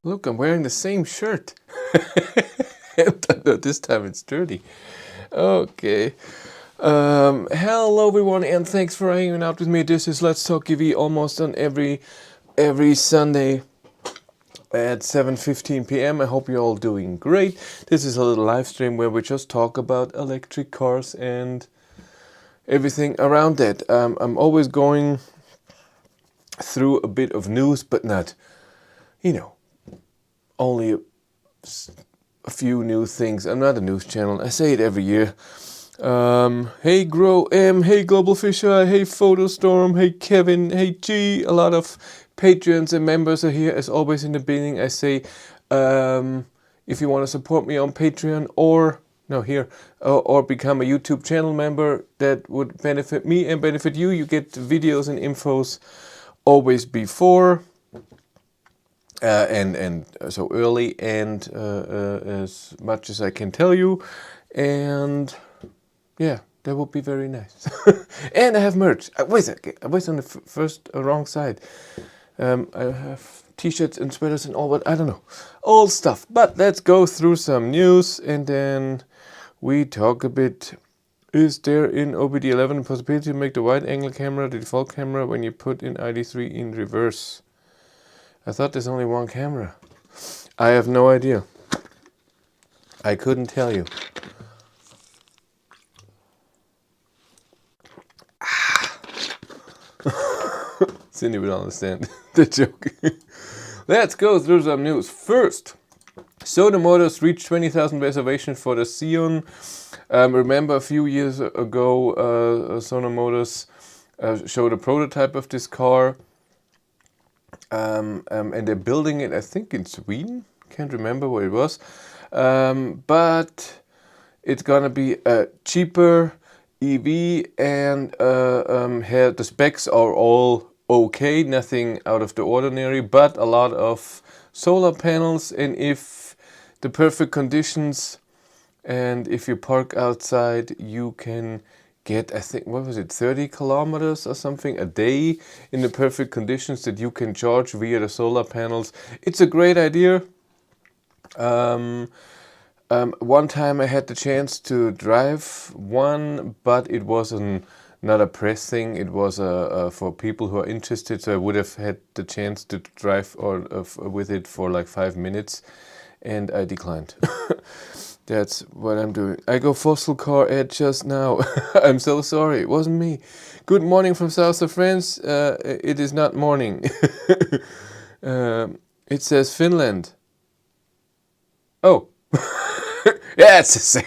Look, I'm wearing the same shirt. This time it's dirty. Okay. Hello everyone, and thanks for hanging out with me. This is Let's Talk TV, almost on every Sunday at 7:15 p.m. I hope you're all doing great. This is a little live stream where we just talk about electric cars and everything around that. I'm always going through a bit of news, but not, only a few new things. I'm not a news channel. I say it every year. Hey Grow M, hey Global Fisher, hey Photostorm, hey Kevin, hey G. A lot of patrons and members are here. As always in the beginning, I say, if you want to support me on Patreon or become a YouTube channel member, that would benefit me and benefit you. You get videos and infos always before. And so early and as much as I can tell you, and yeah, that would be very nice. And I have merch. Wait a second, I was on the first wrong side. I have t-shirts and sweaters and all, but I don't know, old stuff. But let's go through some news and then we talk a bit. Is there in OBD11 a possibility to make the wide angle camera the default camera when you put in ID3 in reverse? I thought there's only one camera. I have no idea. I couldn't tell you. Cindy would understand the joke. Let's go through some news. First, Seon Motors reached 20,000 reservations for the Seon. Remember a few years ago, Seon Motors showed a prototype of this car. And they're building it, I think, in Sweden. Can't remember where it was. But it's gonna be a cheaper EV, and here the specs are all okay, nothing out of the ordinary, but a lot of solar panels, and if the perfect conditions, and if you park outside, you can get, I think, what was it, 30 kilometers or something a day in the perfect conditions that you can charge via the solar panels. It's a great idea. One time I had the chance to drive one, but it wasn't not a press thing. It was for people who are interested. So I would have had the chance to drive with it for like 5 minutes, and I declined. That's what I'm doing. I go fossil car ad just now. I'm so sorry. It wasn't me. Good morning from south of France. It is not morning. It says Finland. Oh. Yeah, it's the same.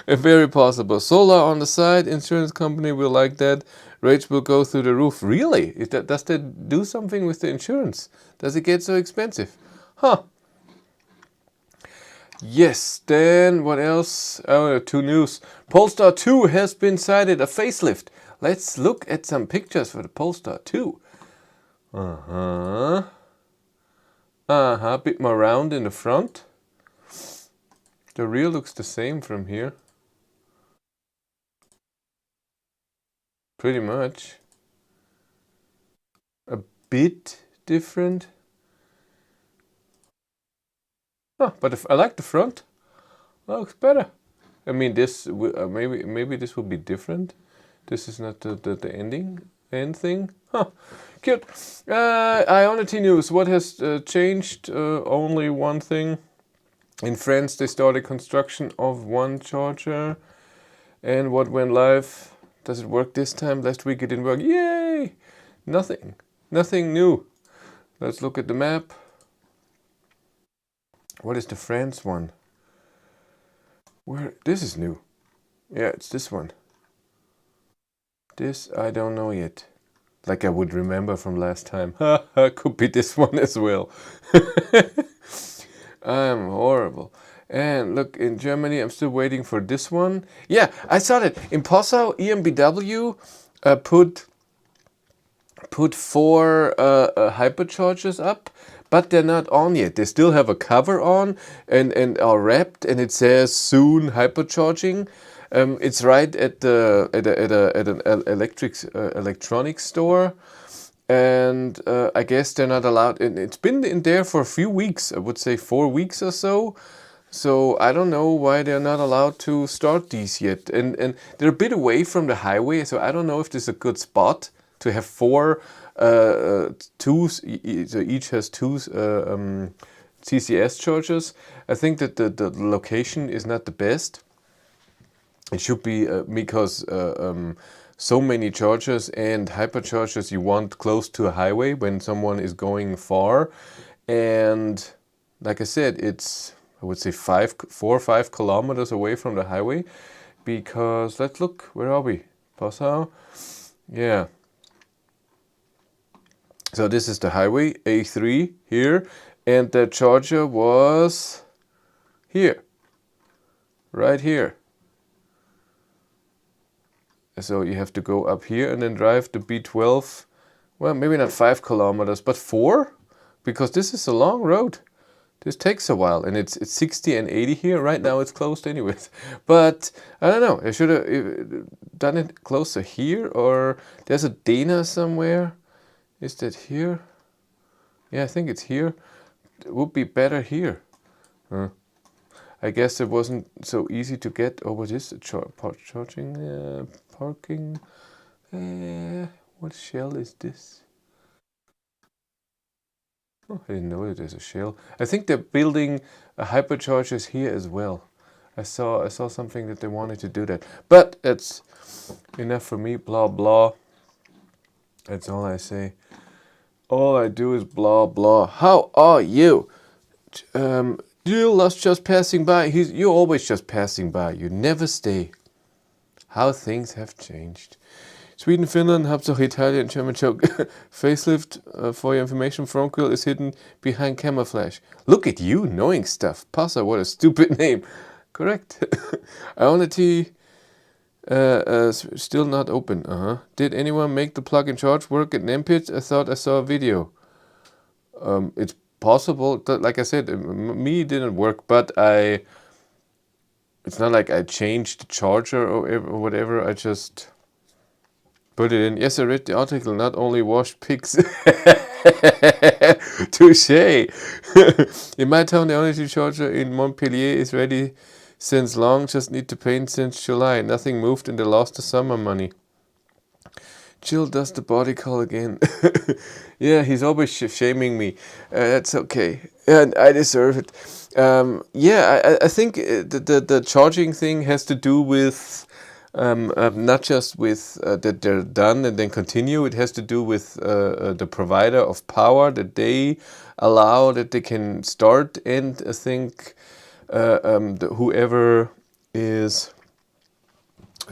Very possible. Solar on the side. Insurance company will like that. Rates will go through the roof. Really? Does that do something with the insurance? Does it get so expensive? Huh. Yes, then what else? Oh, 2 news. Polestar 2 has been sighted, a facelift. Let's look at some pictures for the Polestar 2. Bit more round in the front. The rear looks the same from here. Pretty much. A bit different. But if I like the front. Looks better. I mean, this maybe this will be different. This is not the end thing. Huh, cute. Ionity news. What has changed? Only one thing. In France, they started construction of one charger. And what went live? Does it work this time? Last week it didn't work. Yay! Nothing. Nothing new. Let's look at the map. What is the France one? Where? This is new. Yeah, it's this one. This I don't know yet. Like I would remember from last time. Could be this one as well. I'm horrible. And look, in Germany, I'm still waiting for this one. Yeah, I saw that. In Passau, EMBW put 4 hyperchargers up, but they're not on yet. They still have a cover on and are wrapped, and it says soon hypercharging. It's right at an electronics store, And I guess they're not allowed. And it's been in there for a few weeks. I would say 4 weeks or so. So I don't know why they're not allowed to start these yet. And they're a bit away from the highway, so I don't know if this is a good spot to have 4 twos. So each has 2 CCS chargers. I think that the location is not the best. It should be because so many chargers and hyperchargers you want close to a highway when someone is going far. And like I said, it's, I would say 4 or 5 kilometers away from the highway, because let's look, where are we? Passau? Yeah. So this is the highway, A3 here, and the charger was here, right here. So you have to go up here and then drive the B12, well, maybe not 5 kilometers, but 4, because this is a long road. This takes a while, and it's 60 and 80 here. Right now it's closed anyways. But I don't know, I should have done it closer here, or there's a Dana somewhere. Is that here? Yeah, I think it's here. It would be better here. I guess it wasn't so easy to get. Oh, what is it? Charging, parking. What shell is this? Oh, I didn't know that there's a shell. I think they're building hyperchargers here as well. I saw something that they wanted to do that. But that's enough for me. Blah blah. That's all I say. All I do is blah blah. How are you? Jill was just passing by. You're always just passing by. You never stay. How things have changed. Sweden, Finland, Hauptsache Italian, German joke. Facelift, for your information, front grille is hidden behind camouflage. Look at you knowing stuff. Passa, what a stupid name. Correct. Ionity, still not open. Did anyone make the plug-in charge work at Nempit? I thought I saw a video. It's possible. Like I said, me it didn't work, but it's not like I changed the charger or whatever. I just put it in. Yes, I read the article. Not only wash pigs. Touché. In my town, the energy charger in Montpellier is ready since long. Just need to paint since July. Nothing moved and they lost the summer money. Jill does the body call again. Yeah, he's always shaming me. That's okay, and I deserve it. Yeah, I think the charging thing has to do with not just with that they're done and then continue. It has to do with the provider of power, that they allow that they can start, and I think whoever is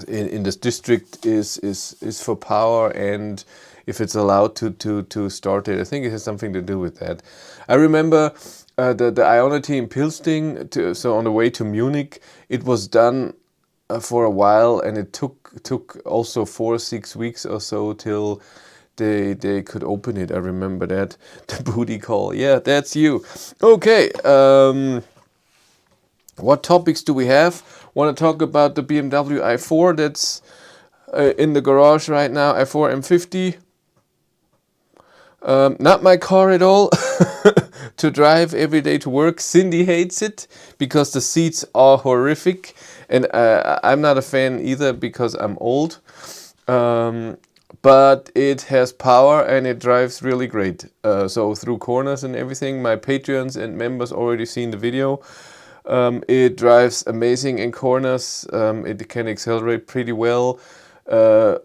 in this district is for power, and if it's allowed to start it. I think it has something to do with that. I remember the Ionity in Pilsting, so on the way to Munich, it was done for a while, and it took also 4 or 6 weeks or so till they could open it. I remember that. The booty call. Yeah, that's you. Okay. What topics do we have? Want to talk about the BMW i4 that's in the garage right now, i4 M50. Not my car at all to drive every day to work. Cindy hates it because the seats are horrific, and I'm not a fan either because I'm old. But it has power and it drives really great. So through corners and everything, my Patreons and members already seen the video. It drives amazing in corners. It can accelerate pretty well. Yeah,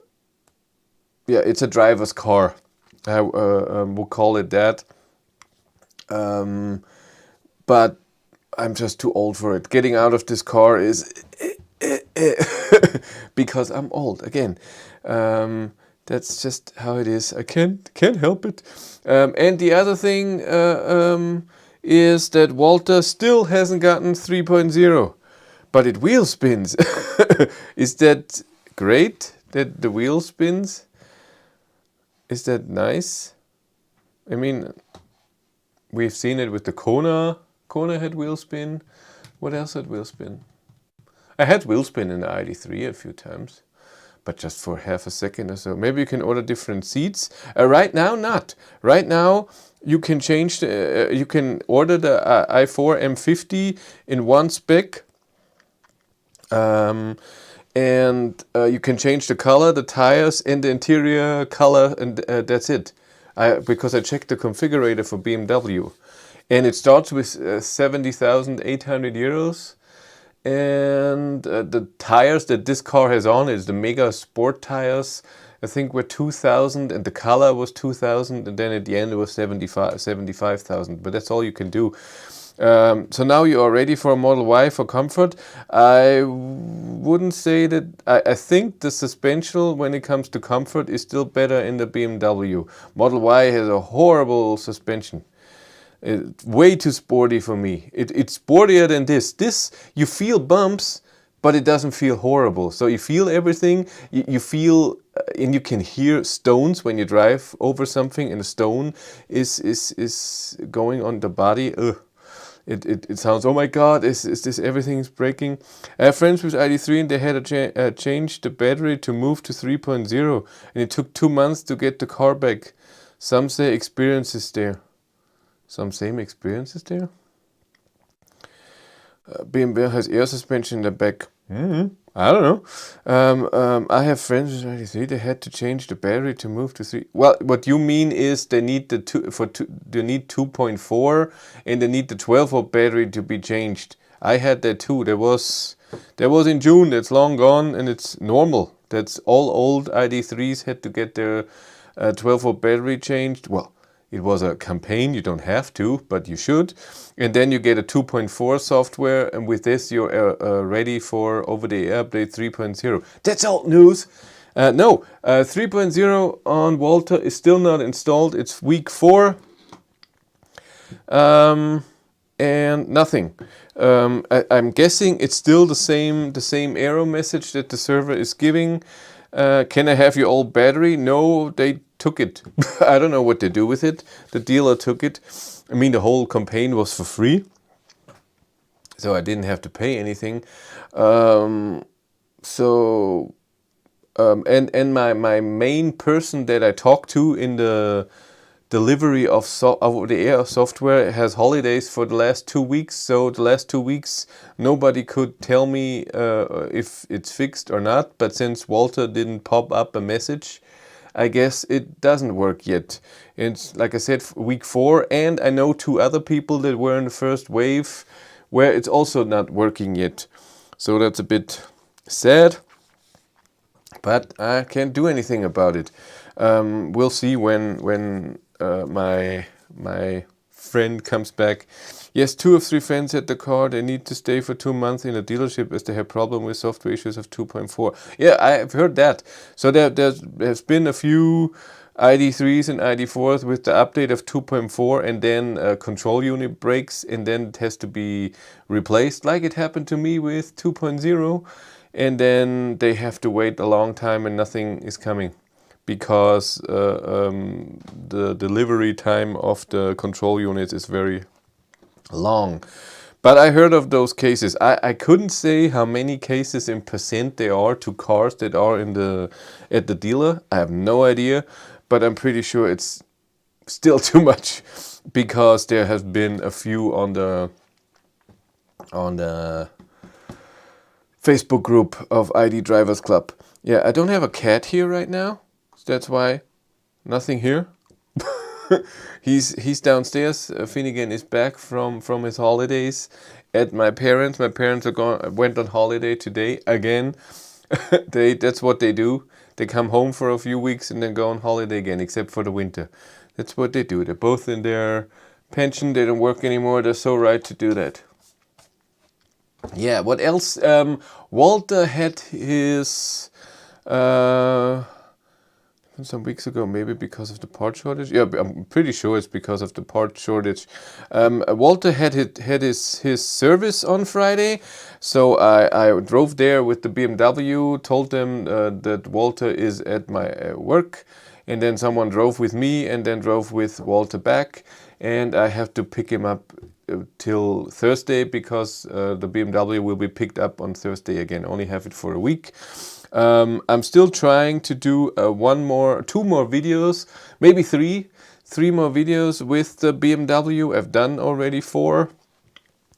it's a driver's car. I would call it that. But I'm just too old for it. Getting out of this car is because I'm old again. That's just how it is. I can't help it. And the other thing is that Walter still hasn't gotten 3.0, but it wheel spins. Is that great that the wheel spins? Is that nice? I mean, we've seen it with the Kona. Kona had wheel spin. What else had wheel spin? I had wheel spin in the ID3 a few times, but just for half a second or so. Maybe you can order different seats. Right now, not. Right now, you can change. You can order the i4 M50 in one spec. And you can change the color, the tires, and the interior color, and that's it. Because I checked the configurator for BMW, and it starts with 70,800 euros. And the tires that this car has on is the Mega Sport tires. I think were 2,000, and the color was 2,000, and then at the end it was 75,000. But that's all you can do. So now you are ready for a Model Y for comfort. I wouldn't say that. I think the suspension when it comes to comfort is still better in the BMW. Model Y has a horrible suspension. It's way too sporty for me. It's sportier than this. This, you feel bumps, but it doesn't feel horrible. So you feel everything. You feel, and you can hear stones when you drive over something, and a stone is going on the body. Ugh. It sounds, oh my God, is this, everything's breaking. I have friends with ID3 and they had to change the battery to move to 3.0, and it took 2 months to get the car back. Some say experiences there. Some same experiences there. BMW has air suspension in the back. I don't know. I have friends with ID3. They had to change the battery to move to 3. Well, what you mean is they need they need 2.4, and they need the 12-volt battery to be changed. I had that too. There was in June. That's long gone, and it's normal. That's all old ID3s had to get their 12-volt battery changed. Well, it was a campaign. You don't have to, but you should. And then you get a 2.4 software, and with this you're ready for over-the-air update 3.0. That's old news. No, 3.0 on Walter is still not installed. It's week 4, and nothing. I'm guessing it's still the same error message that the server is giving. Can I have your old battery? No, they took it. I don't know what they do with it. The dealer took it. I mean, the whole campaign was for free, so I didn't have to pay anything. And my main person that I talked to in the delivery of over-the-air software has holidays for the last 2 weeks. So the last 2 weeks, nobody could tell me if it's fixed or not. But since Walter didn't pop up a message, I guess it doesn't work yet. It's, like I said, week 4, and I know 2 other people that were in the first wave where it's also not working yet. So that's a bit sad, but I can't do anything about it. We'll see when my friend comes back. Yes, 2 of 3 friends had the car. They need to stay for 2 months in a dealership as they have problem with software issues of 2.4. Yeah, I've heard that. So there's been a few ID3s and ID4s with the update of 2.4, and then control unit breaks, and then it has to be replaced, like it happened to me with 2.0, and then they have to wait a long time and nothing is coming, because the delivery time of the control units is very long. But I heard of those cases. I couldn't say how many cases in percent there are to cars that are at the dealer. I have no idea, but I'm pretty sure it's still too much, because there has been a few on the Facebook group of ID Drivers Club. Yeah, I don't have a cat here right now. That's why nothing here. He's downstairs. Finnegan is back from his holidays at my parents. My parents went on holiday today again. That's what they do. They come home for a few weeks and then go on holiday again, except for the winter. That's what they do. They're both in their pension. They don't work anymore. They're so right to do that. Yeah, what else? Walter had his some weeks ago, maybe because of the part shortage. Yeah, I'm pretty sure it's because of the part shortage. Walter had his service on Friday, so I drove there with the BMW, told them that Walter is at my work, and then someone drove with me and then drove with Walter back, and I have to pick him up till Thursday, because the BMW will be picked up on Thursday again. Only have it for a week. I'm still trying to do two more videos, maybe three more videos with the BMW. I've done already 4.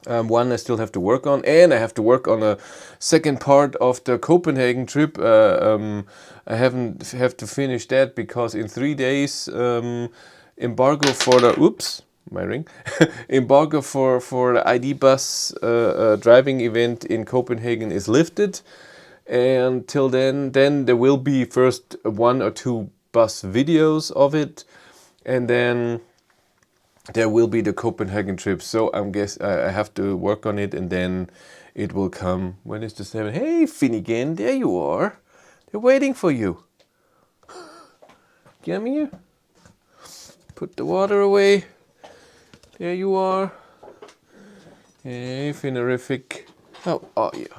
One I still have to work on, and I have to work on a second part of the Copenhagen trip. I have to finish that because in 3 days embargo for the my ring embargo for the ID bus driving event in Copenhagen is lifted. And till then there will be first 1 or 2 bus videos of it, and then there will be the Copenhagen trip. So I have to work on it, and then it will come. When is the 7th? Hey Finnegan, there you are. They're waiting for you. Come here. Put the water away. There you are. Hey Finnerific. How are you?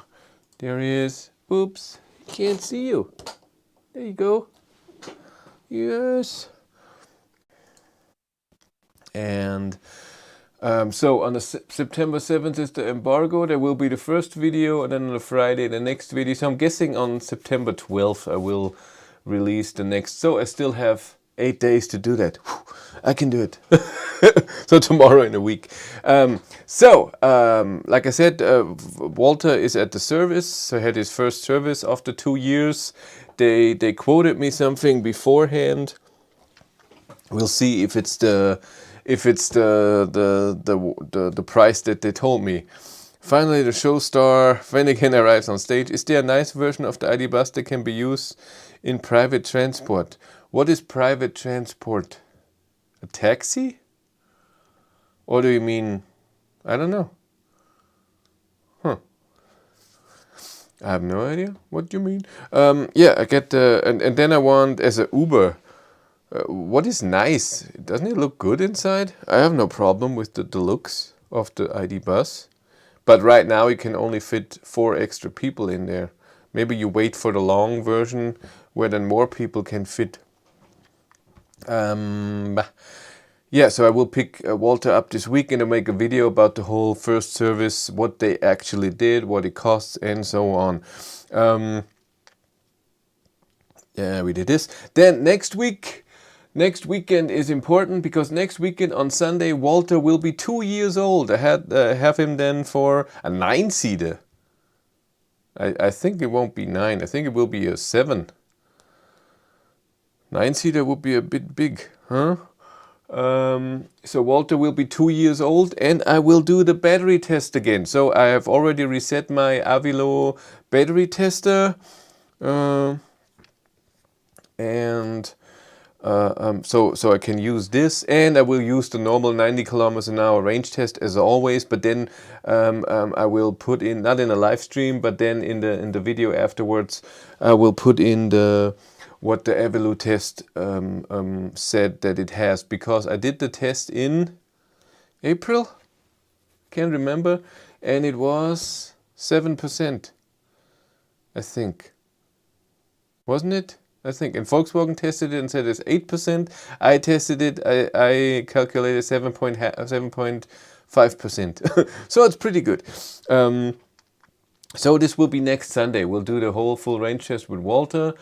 There he is. Oops, can't see you. There you go. Yes. And so on the September 7th is the embargo. There will be the first video, and then on the Friday the next video. So I'm guessing on September 12th I will release the next. So I still have 8 days to do that. Whew, I can do it. So tomorrow in a week. Like I said, Walter is at the service. So he had his first service after 2 years. They quoted me something beforehand. We'll see if it's the price that they told me. Finally, the show star Finnegan arrives on stage. Is there a nice version of the ID bus that can be used in private transport? What is private transport? A taxi? Or do you mean, I don't know. Huh. I have no idea what you mean. Yeah, I get the, and then I want as a Uber. What is nice? Doesn't it look good inside? I have no problem with the looks of the ID bus. But right now you can only fit 4 extra people in there. Maybe you wait for the long version where then more people can fit. Yeah, so I will pick Walter up this weekend and make a video about the whole first service, what they actually did, what it costs, and so on. Yeah, we did this. Then next weekend is important because next weekend on Sunday, Walter will be 2 years old. I have him then for a 9-seater. I think it won't be 9. I think it will be a 7. 9-seater would be a bit big, huh? So Walter will be 2 years old, and I will do the battery test again. So I have already reset my Avilo battery tester, so I can use this, and I will use the normal 90 kilometers an hour range test as always. But then I will put in, not in a live stream, but then in the video afterwards, I will put in what the Avilo test said that it has, because I did the test in April, can't remember, and it was 7%, I think, wasn't it? I think, and Volkswagen tested it and said it's 8%. I tested it, I calculated 7.5%. So it's pretty good. So this will be next Sunday. We'll do the whole full range test with Walter.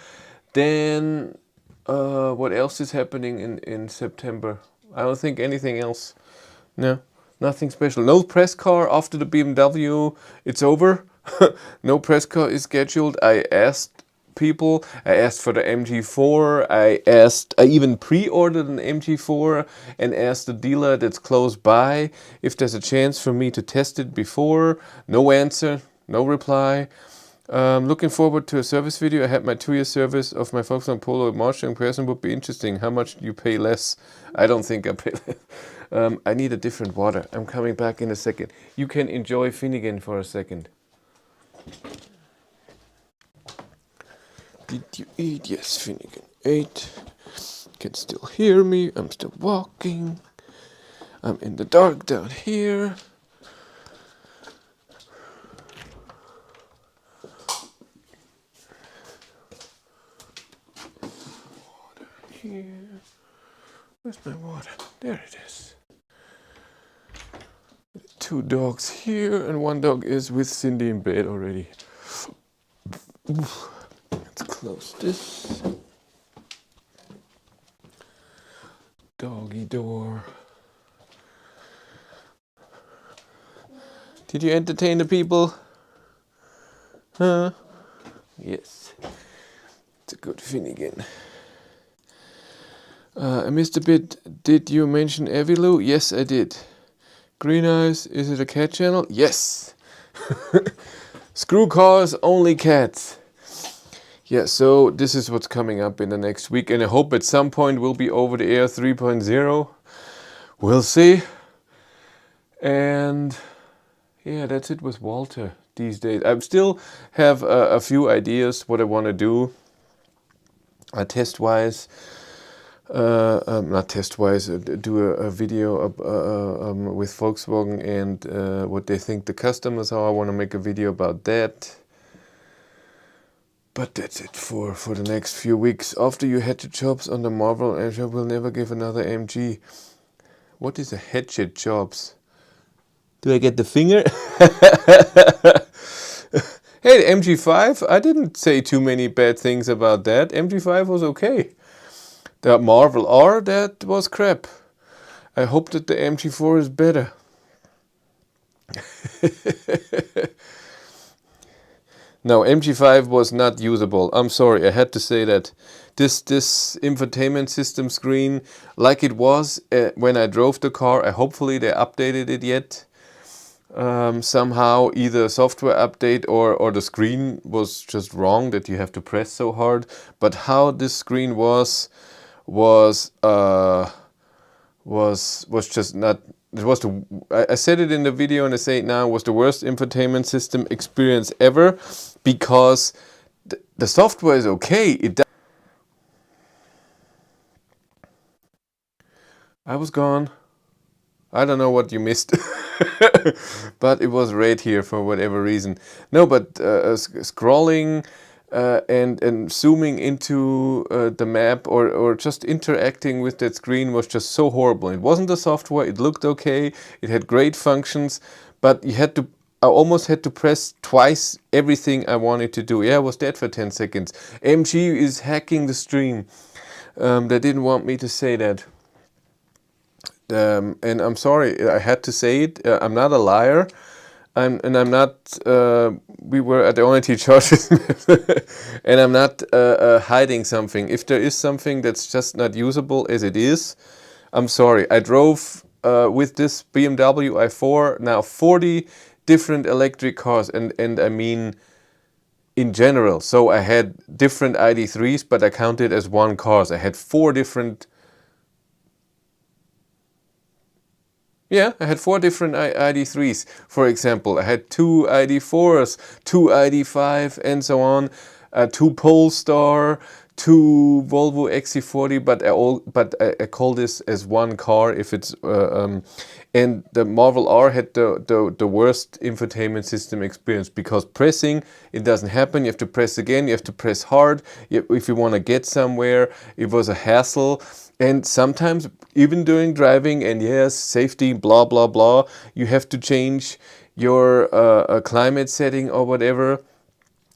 Then what else is happening in September? I don't think anything else. No, nothing special. No press car after the BMW. It's over. No press car is scheduled. I asked people. I asked for the MG4. I even pre-ordered an MG4 and asked the dealer that's close by if there's a chance for me to test it before. No answer. No reply. Looking forward to a service video. I had my 2-year service of my Volkswagen Polo March in person. Would be interesting. How much do you pay less? I don't think I pay less. I need a different water. I'm coming back in a second. You can enjoy Finnegan for a second. Did you eat? Yes, Finnegan ate. Can still hear me. I'm still walking. I'm in the dark down here. Here. Where's my water? There it is. 2 dogs here, and 1 dog is with Cindy in bed already. close this. Doggy door. Did you entertain the people? Huh? Yes. It's a good Finnegan. I missed a bit. Did you mention Evilu? Yes, I did. Green Eyes, is it a cat channel? Yes. Screw cars, only cats. Yeah, so this is what's coming up in the next week, and I hope at some point we'll be over the air 3.0. We'll see. And yeah, that's it with Walter these days. I still have a few ideas what I want to do test-wise. Not test-wise, do a video with Volkswagen and what they think the customers are. I want to make a video about that. But that's it for the next few weeks. After you head to jobs on the Marvel, I will never give another MG. What is a headshot jobs? Do I get the finger? Hey, the MG5, I didn't say too many bad things about that. MG5 was okay. The Marvel R, that was crap. I hope that the MG4 is better. No, MG5 was not usable. I'm sorry, I had to say that. This infotainment system screen, like it was when I drove the car, hopefully they updated it yet. Somehow either software update or the screen was just wrong that you have to press so hard. But how this screen was just not. It was I said it in the video and I say it now, was the worst infotainment system experience ever, because the software is okay. I was gone. I don't know what you missed, but it was red here for whatever reason. No, but scrolling and zooming into the map or just interacting with that screen was just so horrible. It wasn't the software, it looked okay, it had great functions, but I almost had to press twice everything I wanted to do. Yeah, I was dead for 10 seconds. MG is hacking the stream. They didn't want me to say that. And I'm sorry, I had to say it. I'm not a liar. I'm not. We were at the ONT charges, and I'm not hiding something. If there is something that's just not usable as it is, I'm sorry. I drove with this BMW i4 now 40 different electric cars, and I mean in general. So I had different ID3s, but I counted as one cars. I had 4 different. Yeah, I had 4 different ID3s, for example. I had 2 ID4s, 2 ID5, and so on, 2 Polestar, 2 Volvo XC40, but I call this as one car if it's and the Marvel R had the worst infotainment system experience, because pressing, it doesn't happen. You have to press again, you have to press hard. If you want to get somewhere, it was a hassle. And sometimes, even during driving, and yes, safety, blah, blah, blah, you have to change your climate setting or whatever.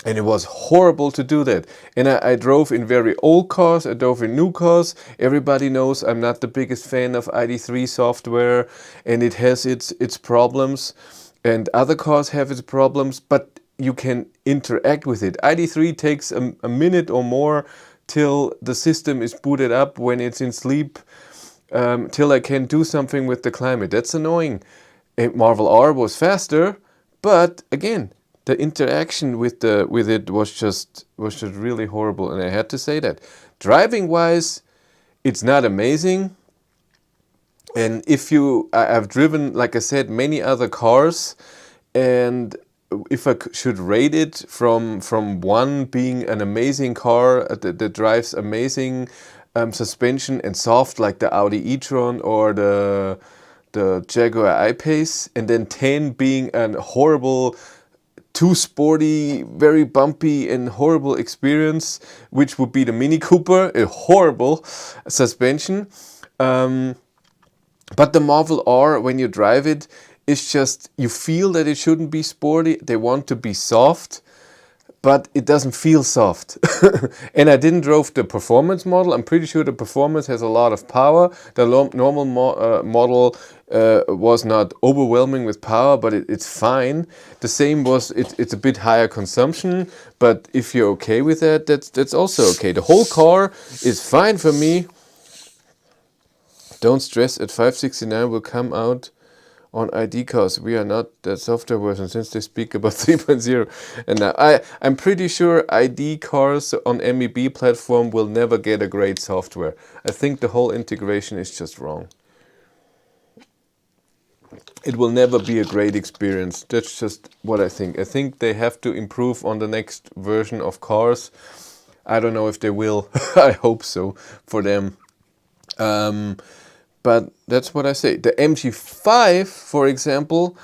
And it was horrible to do that. And I drove in very old cars, I drove in new cars. Everybody knows I'm not the biggest fan of ID3 software, and it has its problems. And other cars have its problems, but you can interact with it. ID3 takes a minute or more till the system is booted up when it's in sleep, till I can do something with the climate. That's annoying. And Marvel R was faster, but again, the interaction with it was just really horrible, and I had to say that. Driving wise, it's not amazing. And I've driven, like I said, many other cars, and if I should rate it from 1 being an amazing car that drives amazing suspension and soft, like the Audi e-tron or the Jaguar I-Pace, and then 10 being a horrible, too sporty, very bumpy and horrible experience, which would be the Mini Cooper, a horrible suspension. But the Marvel R, when you drive it, it's just, you feel that it shouldn't be sporty. They want to be soft. but it doesn't feel soft. And I didn't drove the performance model. I'm pretty sure the performance has a lot of power. The normal model was not overwhelming with power, but it's fine. The same was, it's a bit higher consumption, but if you're okay with that, that's also okay. The whole car is fine for me. Don't stress, at 569 will come out on ID cars. We are not that software version since they speak about 3.0. And now I'm pretty sure ID cars on MEB platform will never get a great software. I think the whole integration is just wrong. It will never be a great experience. That's just what I think. I think they have to improve on the next version of cars. I don't know if they will. I hope so for them. But that's what I say. The MG5, for example,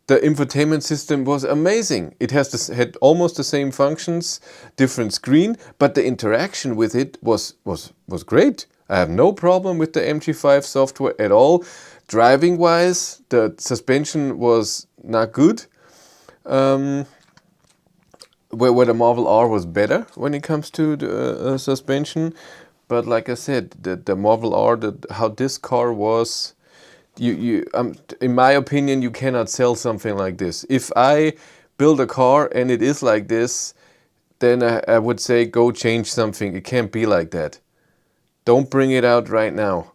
the infotainment system was amazing. It had almost the same functions, different screen, but the interaction with it was great. I have no problem with the MG5 software at all. Driving wise, the suspension was not good. Where the Marvel R was better when it comes to the suspension. But like I said, the Marvel R, how this car was, in my opinion, you cannot sell something like this. If I build a car and it is like this, then I would say go change something. It can't be like that. Don't bring it out right now.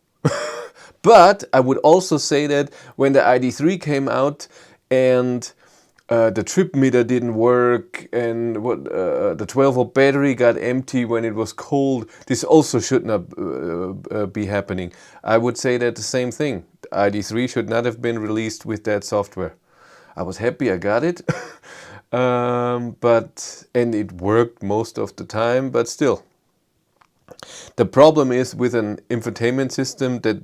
But I would also say that when the ID3 came out and the trip meter didn't work and the 12-volt battery got empty when it was cold, this also should not be happening. I would say that the same thing. The ID3 should not have been released with that software. I was happy I got it, and it worked most of the time, but still. The problem is with an infotainment system that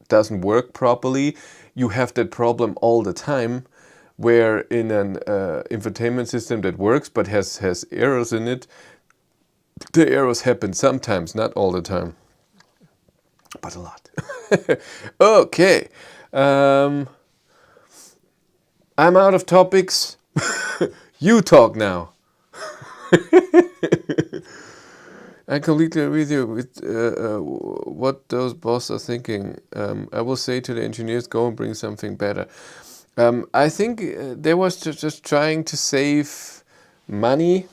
doesn't work properly, you have that problem all the time. Where in an infotainment system that works but has errors in it, the errors happen sometimes, not all the time, but a lot. Okay, I'm out of topics. You talk now. I completely agree with you with what those bosses are thinking. I will say to the engineers, go and bring something better. I think they was just trying to save money.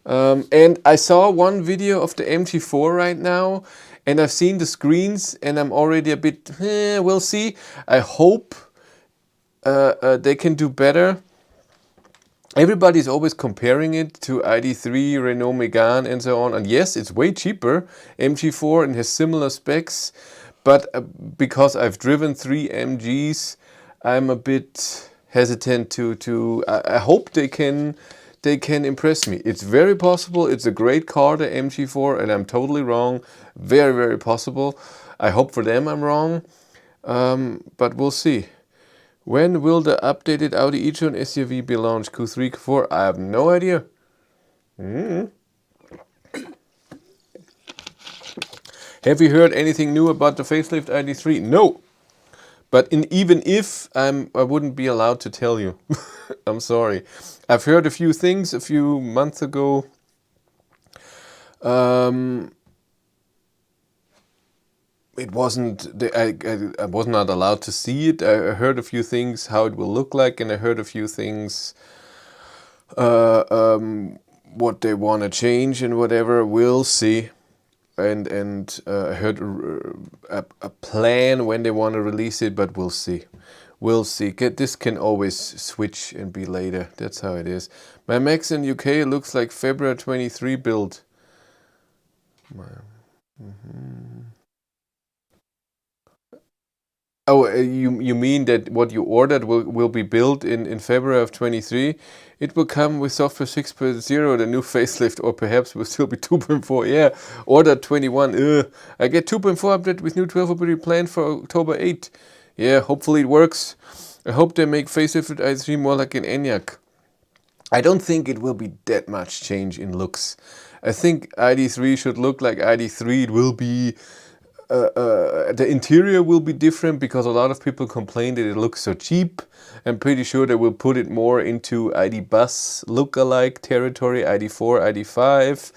And I saw one video of the MG4 right now, and I've seen the screens, and I'm already a bit, we'll see. I hope they can do better. Everybody's always comparing it to ID3, Renault Megane and so on. And yes, it's way cheaper, MG4, and has similar specs. But because I've driven 3 MGs, I'm a bit hesitant to I hope they can impress me. It's very possible. It's a great car, the MG4, and I'm totally wrong. Very, very possible. I hope for them I'm wrong, but we'll see. When will the updated Audi e-tron SUV be launched? Q3, Q4? I have no idea. Have you heard anything new about the facelift ID3? No. But even if I wouldn't be allowed to tell you. I'm sorry. I've heard a few things a few months ago. It wasn't. I was not allowed to see it. I heard a few things how it will look like, and I heard a few things what they want to change and whatever. We'll see. And I heard a plan when they want to release it, but we'll see. We'll see. This can always switch and be later. That's how it is. My Max in UK looks like February 23 build. Oh, you mean that what you ordered will be built in February of 23? It will come with software 6.0, the new facelift, or perhaps will still be 2.4. Yeah, order 21. I get 2.4 update with new 12 battery planned for October 8. Yeah, hopefully it works. I hope they make facelift i3 more like an Enyaq. I don't think it will be that much change in looks. I think ID3 should look like ID3. It will be the interior will be different because a lot of people complain that it looks so cheap. I'm pretty sure they will put it more into ID Bus look-alike territory, ID4, ID5.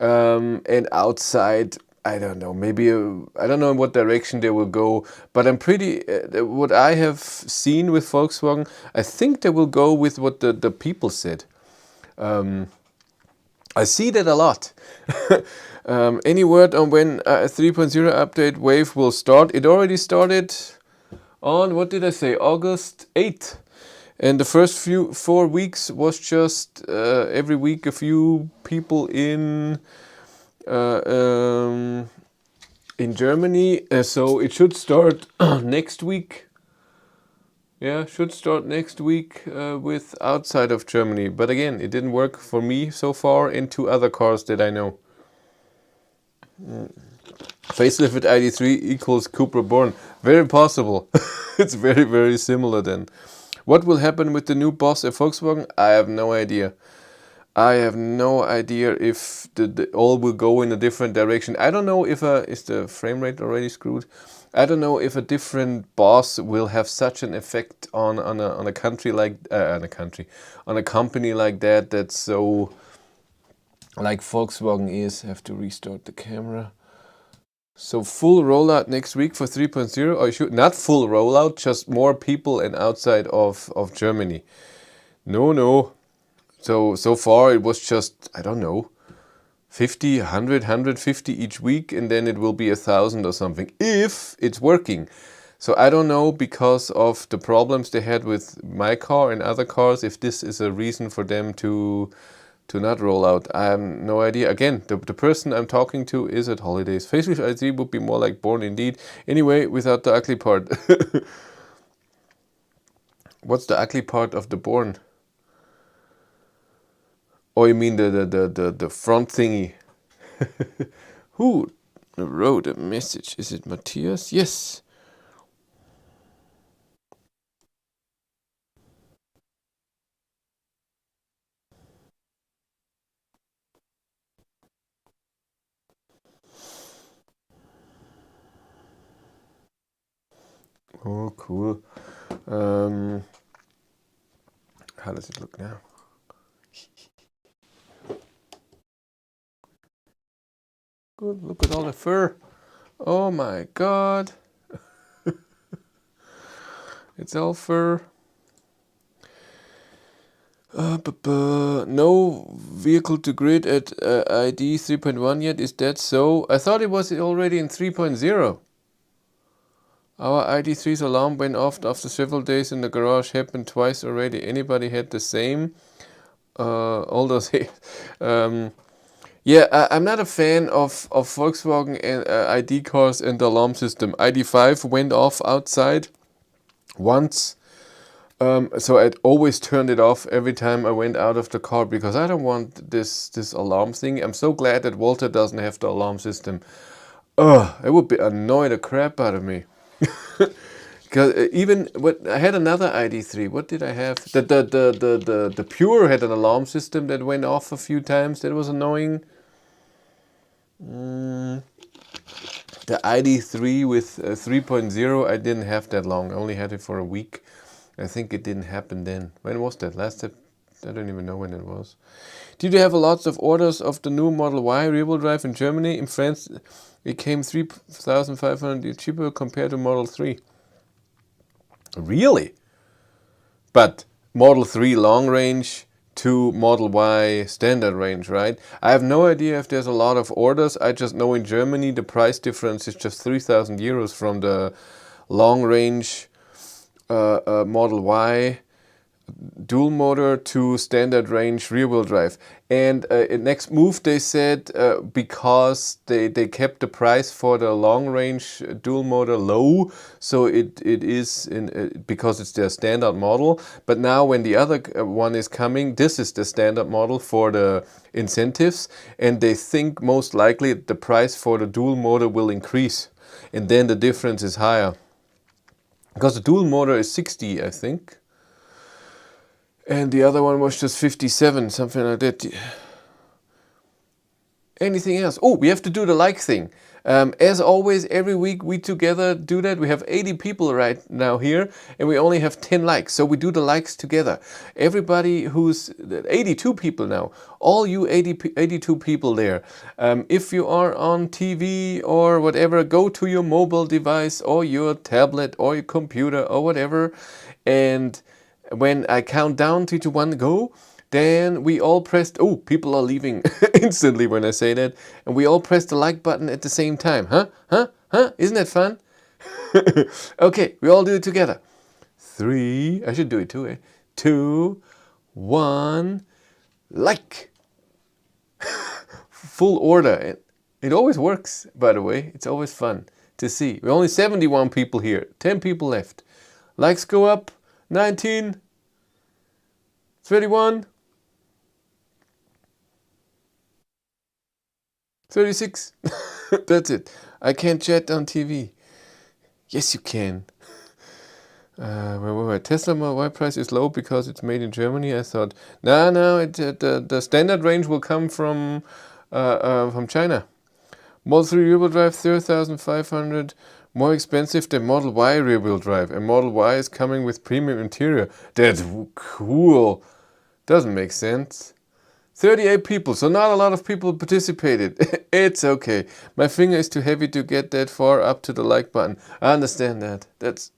And outside, I don't know, maybe, I don't know in what direction they will go, but I'm pretty, what I have seen with Volkswagen, I think they will go with what the people said. I see that a lot. Any word on when a 3.0 update wave will start? It already started on, what did I say, August 8th. And the first 4 weeks was just every week a few people in Germany. So it should start next week. Yeah, should start next week with outside of Germany. But again, it didn't work for me so far and 2 other cars that I know. Facelift with ID3 equals Cupra Born. Very possible. It's very, very similar then. What will happen with the new boss at Volkswagen? I have no idea. I have no idea if the all will go in a different direction. I don't know if is the frame rate already screwed? I don't know if a different boss will have such an effect on a country like on a company like that. That's so like Volkswagen is. I have to restart the camera. So full rollout next week for 3.0, or should not full rollout, just more people and outside of Germany. No. So far it was just, I don't know, 50, 100, 150 each week, and then it will be 1,000 or something, if it's working. So I don't know, because of the problems they had with my car and other cars, if this is a reason for them to not roll out. I have no idea. Again, the person I'm talking to is at holidays. Facelift ID would be more like Born indeed. Anyway, without the ugly part. What's the ugly part of the Born? Oh, you mean the front thingy? Who wrote a message? Is it Matthias? Yes. Oh, cool. How does it look now? Good, look at all the fur. Oh my god. It's all fur. No vehicle to grid at ID 3.1 yet. Is that so? I thought it was already in 3.0. Our ID3's alarm went off after several days in the garage. Happened twice already. Anybody had the same? All those. Yeah, I'm not a fan of Volkswagen and ID cars and the alarm system. ID5 went off outside once. So I'd always turned it off every time I went out of the car because I don't want this alarm thing. I'm so glad that Walter doesn't have the alarm system. It would be annoy the crap out of me. Because even I had another ID3. What did I have? The Pure had an alarm system that went off a few times. That was annoying. The ID3 with 3.0, I didn't have that long. I only had it for a week. I think it didn't happen then. When was that? I don't even know when it was. Did you have lots of orders of the new Model Y rear-wheel drive in Germany? In France, it came 3,500 cheaper compared to Model 3. Really? But Model 3 long range to Model Y standard range, right? I have no idea if there's a lot of orders. I just know in Germany the price difference is just 3,000 euros from the long range Model Y dual motor to standard range rear-wheel drive. And next move they said because they kept the price for the long range dual motor low, so it is because it's their standard model. But now when the other one is coming, this is the standard model for the incentives, and they think most likely the price for the dual motor will increase, and then the difference is higher. Because the dual motor is 60, I think. And the other one was just 57, something like that. Anything else? Oh, we have to do the like thing. As always, every week we together do that. We have 80 people right now here, and we only have 10 likes. So we do the likes together. Everybody who's 82 people now, all you 82 people there. If you are on TV or whatever, go to your mobile device or your tablet or your computer or whatever. And when I count down 3, 2, 1, go. Then we all pressed, oh, people are leaving instantly when I say that. And we all pressed the like button at the same time. Huh? Isn't that fun? Okay, we all do it together. 3, I should do it too, eh? 2, 1, like. Full order. It always works, by the way. It's always fun to see. We're only 71 people here. 10 people left. Likes go up. 19. 31. 36. That's it. I can't chat on TV. Yes, you can. Tesla Model Y price is low because it's made in Germany. I thought, no, the standard range will come from China. Model 3 rear-wheel drive, 30,500, more expensive than Model Y rear-wheel drive. And Model Y is coming with premium interior. That's cool. Doesn't make sense. 38 people, so not a lot of people participated. It's okay. My finger is too heavy to get that far up to the like button. I understand that. That's...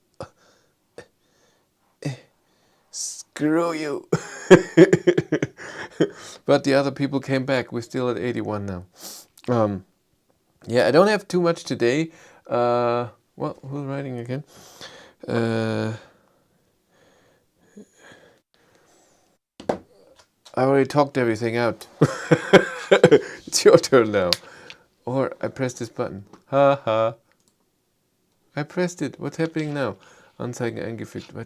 Screw you. But the other people came back. We're still at 81 now. Yeah, I don't have too much today. Well, who's writing again? I already talked everything out. It's your turn now. Or I pressed this button. Ha ha. I pressed it. What's happening now? Anzeigen eingefügt. I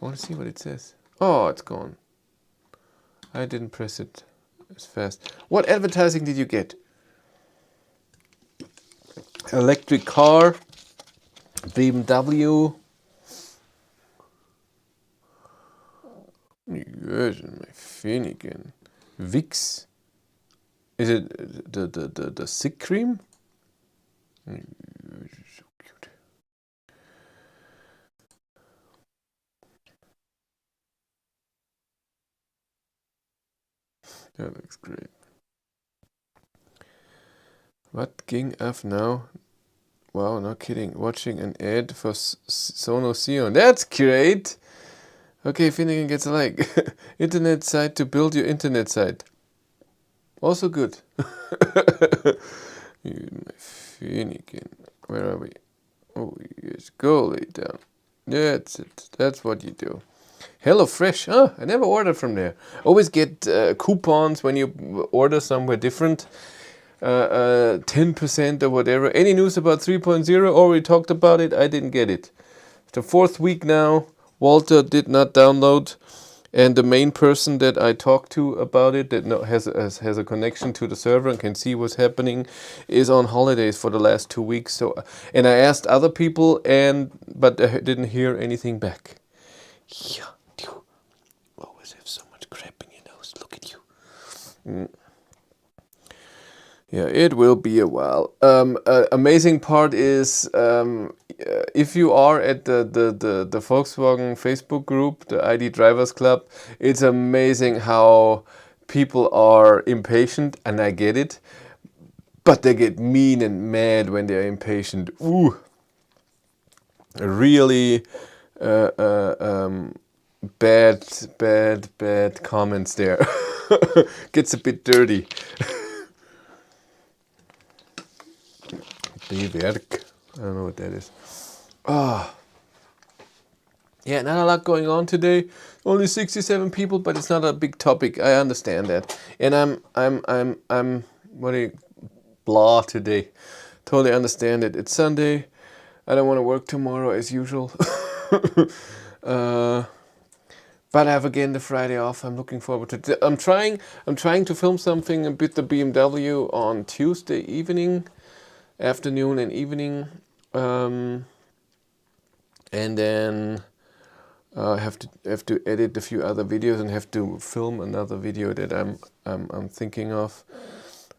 want to see what it says. Oh, it's gone. I didn't press it as fast. What advertising did you get? Electric car. BMW. Yes, my Finnegan. Vicks. Is it the sick cream? So cute. That looks great. What ging off now? Wow, not kidding. Watching an ad for Seon. That's great. Okay, Finnegan gets a like. Internet site to build your internet site. Also good. Finnegan. Where are we? Oh, yes. Go lay down. That's it. That's what you do. HelloFresh. Oh, I never ordered from there. Always get coupons when you order somewhere different. 10% or whatever. Any news about 3.0? Already talked about it. I didn't get it. It's the 4th week now. Walter did not download, and the main person that I talked to about it, that has a connection to the server and can see what's happening, is on holidays for the last 2 weeks. So, and I asked other people, but I didn't hear anything back. Yeah, you always have so much crap in your nose. Look at you. Yeah, it will be a while. Amazing part is if you are at the Volkswagen Facebook group, the ID Drivers Club, it's amazing how people are impatient, and I get it, but they get mean and mad when they're impatient. Ooh, really bad comments there. Gets a bit dirty. Bewerk. I don't know what that is. Ah. Yeah, not a lot going on today. Only 67 people, but it's not a big topic. I understand that. And I'm blah today. Totally understand it. It's Sunday. I don't want to work tomorrow as usual. But I have again the Friday off. I'm looking forward to it. I'm trying to film something with the BMW on Tuesday evening. Afternoon and evening, and then have to edit a few other videos and have to film another video that I'm thinking of.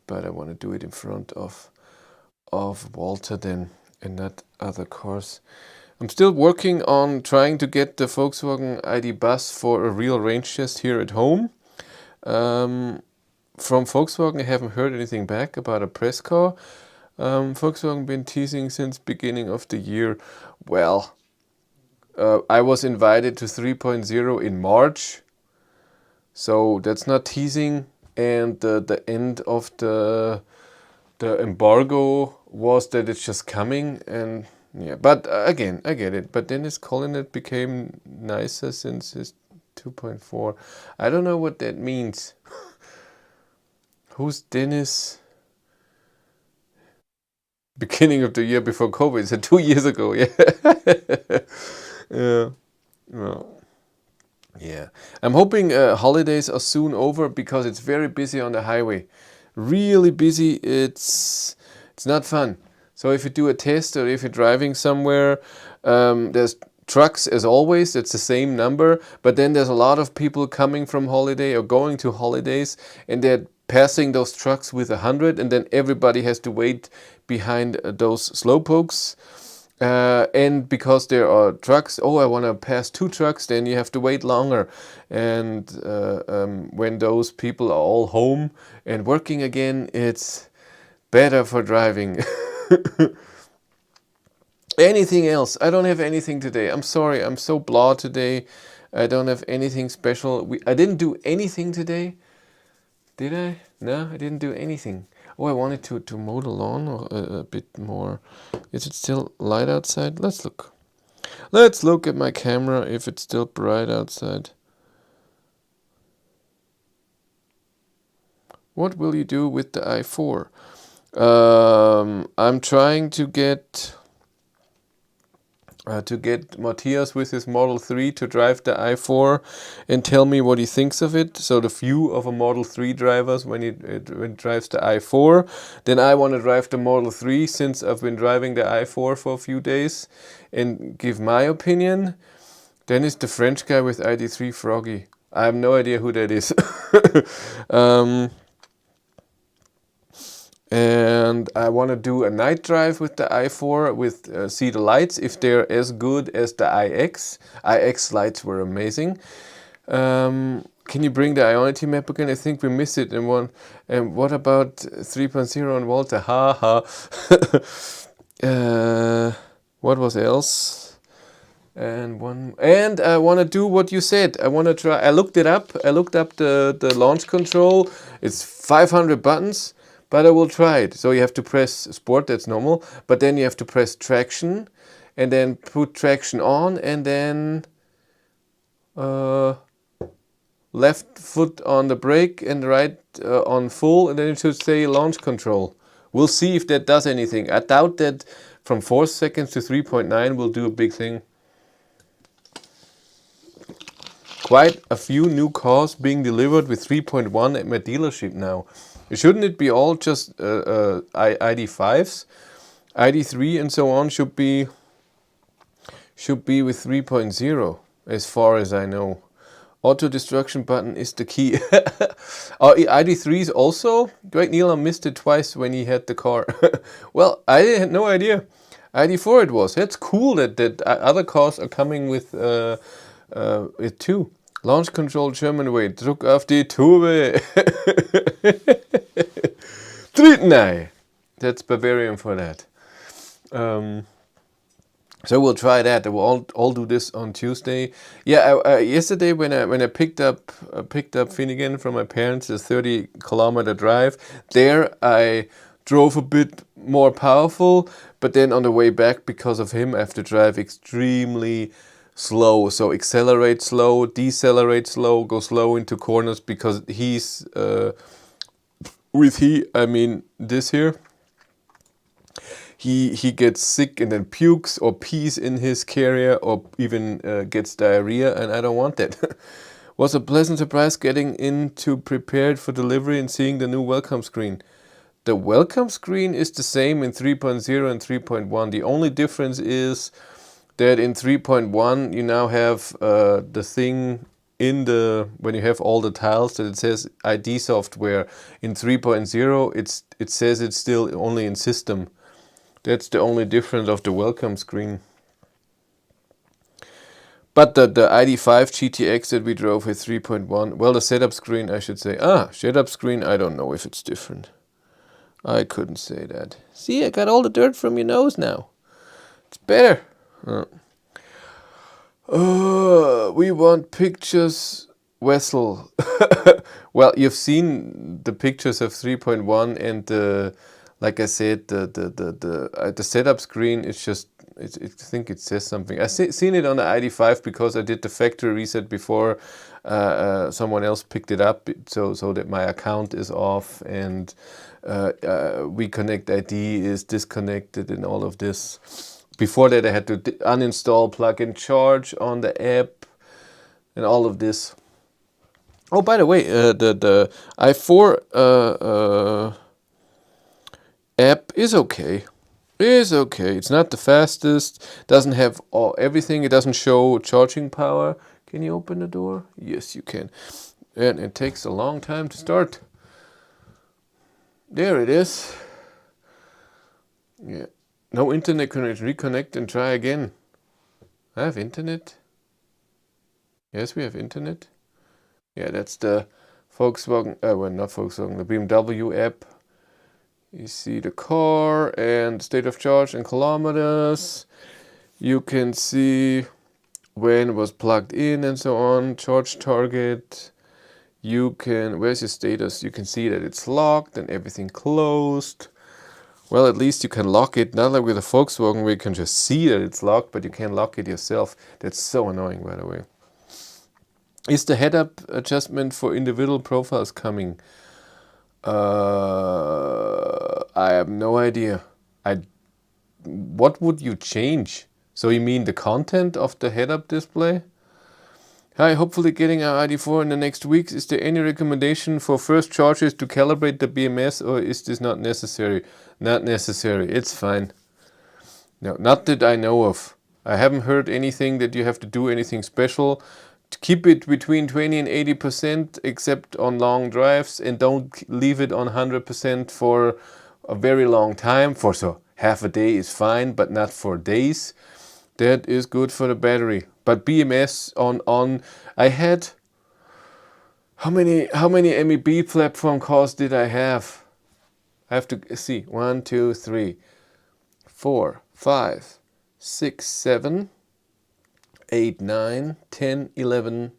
but I want to do it in front of Walter then, and not other cars. I'm still working on trying to get the Volkswagen ID Bus for a real range test here at home. From Volkswagen, I haven't heard anything back about a press car. Volkswagen been teasing since beginning of the year. Well, I was invited to 3.0 in March, so that's not teasing. And the end of the embargo was that it's just coming, and yeah. But again, I get it. But Dennis Collinet became nicer since his 2.4. I don't know what that means. Who's Dennis? Beginning of the year before COVID, so 2 years ago, yeah. Yeah. Well, yeah. I'm hoping holidays are soon over because it's very busy on the highway. Really busy. It's not fun. So if you do a test or if you're driving somewhere, there's trucks as always. It's the same number, but then there's a lot of people coming from holiday or going to holidays, and they're passing those trucks with 100, and then everybody has to wait behind those slowpokes. And because there are trucks, oh, I want to pass 2 trucks, then you have to wait longer. And when those people are all home and working again, it's better for driving. Anything else? I don't have anything today. I'm sorry, I'm so blah today. I don't have anything special. I didn't do anything today. Did I? No, I didn't do anything. Oh, I wanted to mow the lawn a bit more. Is it still light outside? Let's look. Let's look at my camera if it's still bright outside. What will you do with the i4? I'm trying to get Matthias with his Model 3 to drive the i4 and tell me what he thinks of it. So the view of a Model 3 drivers when it drives the i4. Then I want to drive the Model 3 since I've been driving the i4 for a few days and give my opinion. Then is the French guy with ID3 Froggy. I have no idea who that is. And I want to do a night drive with the i4 with see the lights if they're as good as the iX. iX lights were amazing. Can you bring the Ionity map again? I think we missed it in one. And what about 3.0 and Walter? Ha ha. What was else? And I want to do what you said. I want to try. I looked it up. I looked up the launch control. It's 500 buttons. But I will try it. So you have to press sport, that's normal. But then you have to press traction and then put traction on and then left foot on the brake and right on full, and then it should say launch control. We'll see if that does anything. I doubt that from 4 seconds to 3.9 will do a big thing. Quite a few new cars being delivered with 3.1 at my dealership now. Shouldn't it be all just ID5s? ID3 and so on should be with 3.0 as far as I know. Auto destruction button is the key. ID3s also? Greg Neal missed it twice when he had the car. Well, I had no idea. ID4 it was. That's cool that other cars are coming with it too. Launch control German way. Druck auf die Tube. Trittnei. That's Bavarian for that. So we'll try that. We'll all do this on Tuesday. Yeah, yesterday when I picked up Finnegan from my parents, a 30-kilometer drive. There I drove a bit more powerful, but then on the way back, because of him, I have to drive extremely slow. So accelerate slow, decelerate slow, go slow into corners because he's I mean this here. He gets sick and then pukes or pees in his carrier or even gets diarrhea, and I don't want that. Was a pleasant surprise getting into prepared for delivery and seeing the new welcome screen. The welcome screen is the same in 3.0 and 3.1. The only difference is that in 3.1 you now have the thing in the, when you have all the tiles, that it says ID software. In 3.0 it says it's still only in system. That's the only difference of the welcome screen. But the ID5 GTX that we drove with 3.1, well, the setup screen, I should say. Setup screen, I don't know if it's different. I couldn't say that. See, I got all the dirt from your nose now. It's better. We want pictures, Wessel. Well, you've seen the pictures of 3.1 and the, like I said, the setup screen is just, I think it says something. I seen it on the ID5 because I did the factory reset before someone else picked it up, so that my account is off and we connect ID is disconnected and all of this. Before that I had to uninstall plug and charge on the app and all of this. Oh, by the way, the i4 app is okay. It's not the fastest, doesn't have everything, it doesn't show charging power. Can you open the door? Yes, you can. And it takes a long time to start. There it is. Yeah. No internet connection. Reconnect and try again. I have internet. Yes, we have internet. Yeah, that's the Volkswagen, well, not Volkswagen, the BMW app. You see the car and state of charge in kilometers. You can see when it was plugged in and so on. Charge target. You can, where's your status? You can see that it's locked and everything closed. Well, at least you can lock it. Not like with a Volkswagen where you can just see that it's locked, but you can lock it yourself. That's so annoying, by the way. Is the head-up adjustment for individual profiles coming? I have no idea. What would you change? So you mean the content of the head-up display? Hi, hopefully getting our ID4 in the next weeks. Is there any recommendation for first chargers to calibrate the BMS, or is this not necessary? Not necessary. It's fine. No, not that I know of. I haven't heard anything that you have to do anything special. To keep it between 20 and 80% except on long drives, and don't leave it on 100% for a very long time. For so half a day is fine, but not for days. That is good for the battery. But BMS on I had, how many MEB platform calls did I have? I have to see. 1, 2, 3, 4, 5, 6, 7, 8, 9, 10, 11,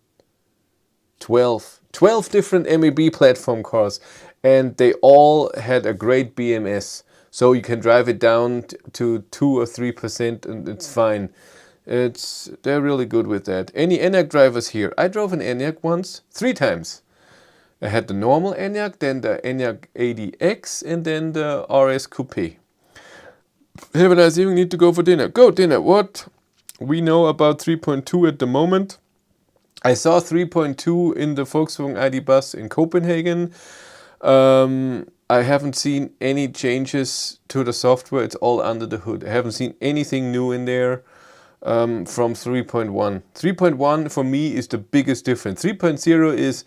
12. 12 different MEB platform cars, and they all had a great BMS. So you can drive it down to 2 or 3% and it's fine. They're really good with that. Any Enyaq drivers here? I drove an Enyaq once, 3 times. I had the normal Enyaq, then the Enyaq 80X, and then the RS Coupe. Have a nice evening, need to go for dinner. Go dinner. What we know about 3.2 at the moment. I saw 3.2 in the Volkswagen ID bus in Copenhagen. I haven't seen any changes to the software. It's all under the hood. I haven't seen anything new in there. From 3.1. 3.1 for me is the biggest difference. 3.0 is,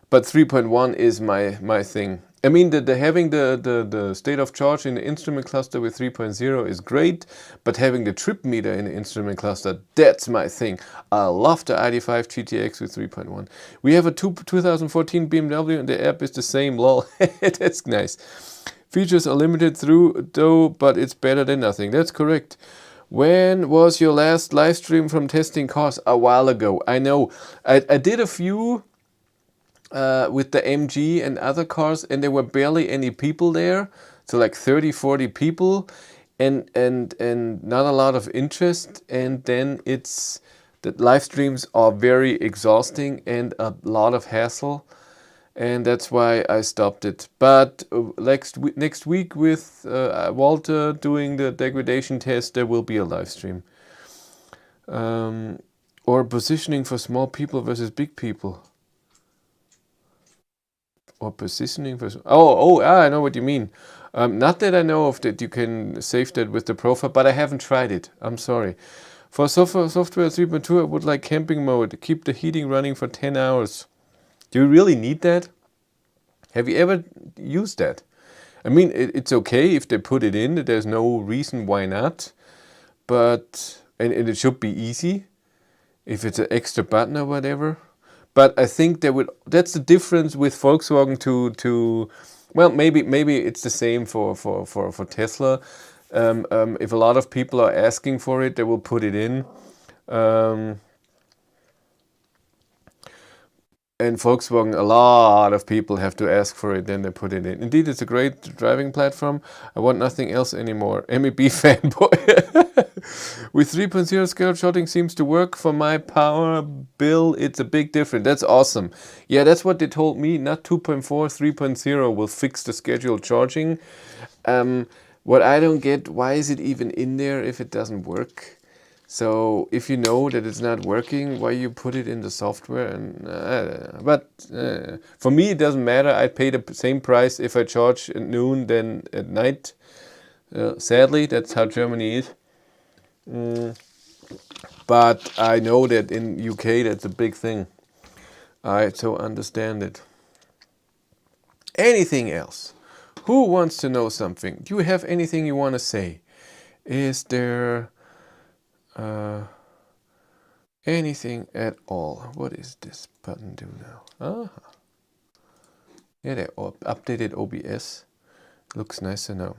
but 3.1 is my thing. I mean, having the state of charge in the instrument cluster with 3.0 is great, but having the trip meter in the instrument cluster, that's my thing. I love the ID5 GTX with 3.1. We have a 2014 BMW and the app is the same, lol. That's nice. Features are limited through though, but it's better than nothing. That's correct. When was your last live stream from testing cars? A while ago. I know. I did a few with the MG and other cars, and there were barely any people there. So like 30, 40 people and not a lot of interest. And then the live streams are very exhausting and a lot of hassle. And that's why I stopped it. But next week with Walter doing the degradation test, there will be a live stream. Or positioning for small people versus big people. Or positioning for... I know what you mean. Not that I know of that you can save that with the profile, but I haven't tried it. I'm sorry. For software 3.2, I would like camping mode. Keep the heating running for 10 hours. Do you really need that? Have you ever used that? I mean, it's okay if they put it in. There's no reason why not. But, and it should be easy if it's an extra button or whatever. But I think that's the difference with Volkswagen to well, maybe it's the same for Tesla. If a lot of people are asking for it, they will put it in. And Volkswagen, a lot of people have to ask for it, then they put it in. Indeed, it's a great driving platform. I want nothing else anymore. MEB fanboy. With 3.0 scale shotting seems to work. For my power bill, it's a big difference. That's awesome. Yeah, that's what they told me. Not 2.4, 3.0 will fix the scheduled charging. What I don't get, why is it even in there if it doesn't work? So if you know that it's not working, why you put it in the software? And but for me, it doesn't matter. I pay the same price if I charge at noon than at night. Sadly, that's how Germany is. But I know that in UK that's a big thing. I so understand it. Anything else? Who wants to know something? Do you have anything you want to say? Is there anything at all? What is this button do now? Yeah, they updated OBS. Looks nicer now.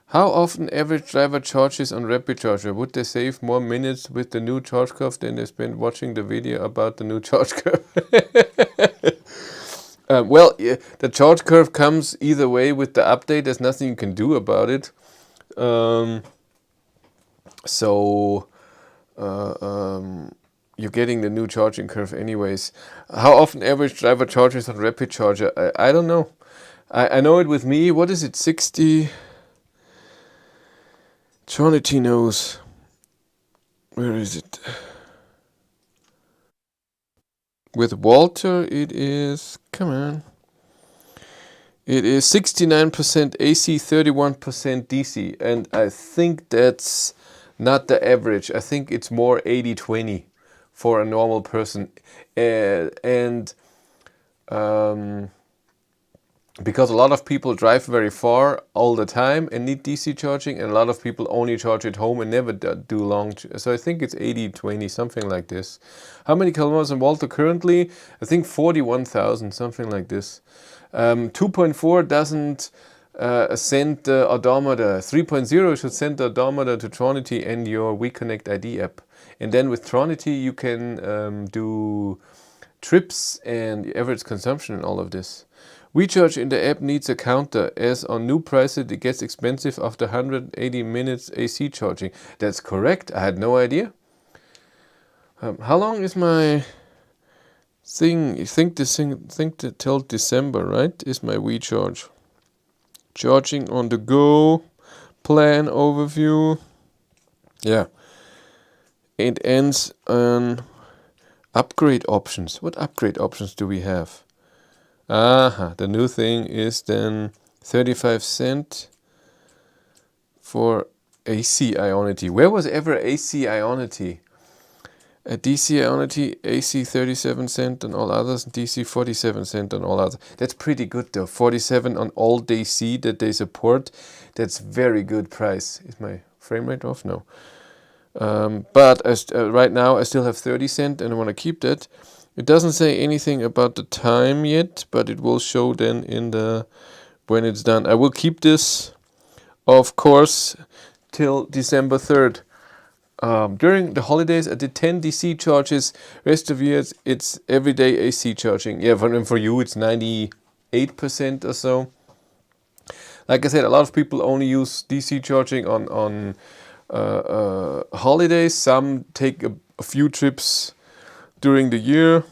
How often average driver charges on Rapid Charger? Would they save more minutes with the new charge curve than they spent watching the video about the new charge curve? Well, yeah, the charge curve comes either way with the update. There's nothing you can do about it. You're getting the new charging curve anyways. How often average driver charges on Rapid Charger? I don't know. I know it with me. What is it? 60? Tronity knows. Where is it? With Walter, it is, come on. It is 69% AC, 31% DC. And I think that's not the average. I think it's more 80-20 for a normal person. Because a lot of people drive very far all the time and need DC charging, and a lot of people only charge at home and never do long. So I think it's 80-20, something like this. How many kilometers in Walter currently? I think 41,000, something like this. 2.4 doesn't send the odometer. 3.0 should send the odometer to Tronity and your WeConnect ID app. And then with Tronity you can do trips and average consumption and all of this. WeCharge in the app needs a counter, as on new prices it gets expensive after 180 minutes AC charging. That's correct, I had no idea. How long is my thing? You think this thing till December, right? Is my WeCharge. Charging on the go, plan overview. Yeah. It ends on upgrade options. What upgrade options do we have? The new thing is then 35 cents for AC Ionity. Where was ever AC Ionity? DC Ionity, AC 37 cents on all others, DC 47 cents on all others. That's pretty good though. 47 on all DC that they support. That's very good price. Is my frame rate off? No. But right now I still have 30 cents and I want to keep that. It doesn't say anything about the time yet, but it will show then in the when it's done. I will keep this, of course, till December 3rd. During the holidays, I did 10 DC charges. Rest of years, it's everyday AC charging. Yeah, for you, it's 98% or so. Like I said, a lot of people only use DC charging on holidays. Some take a few trips during the year.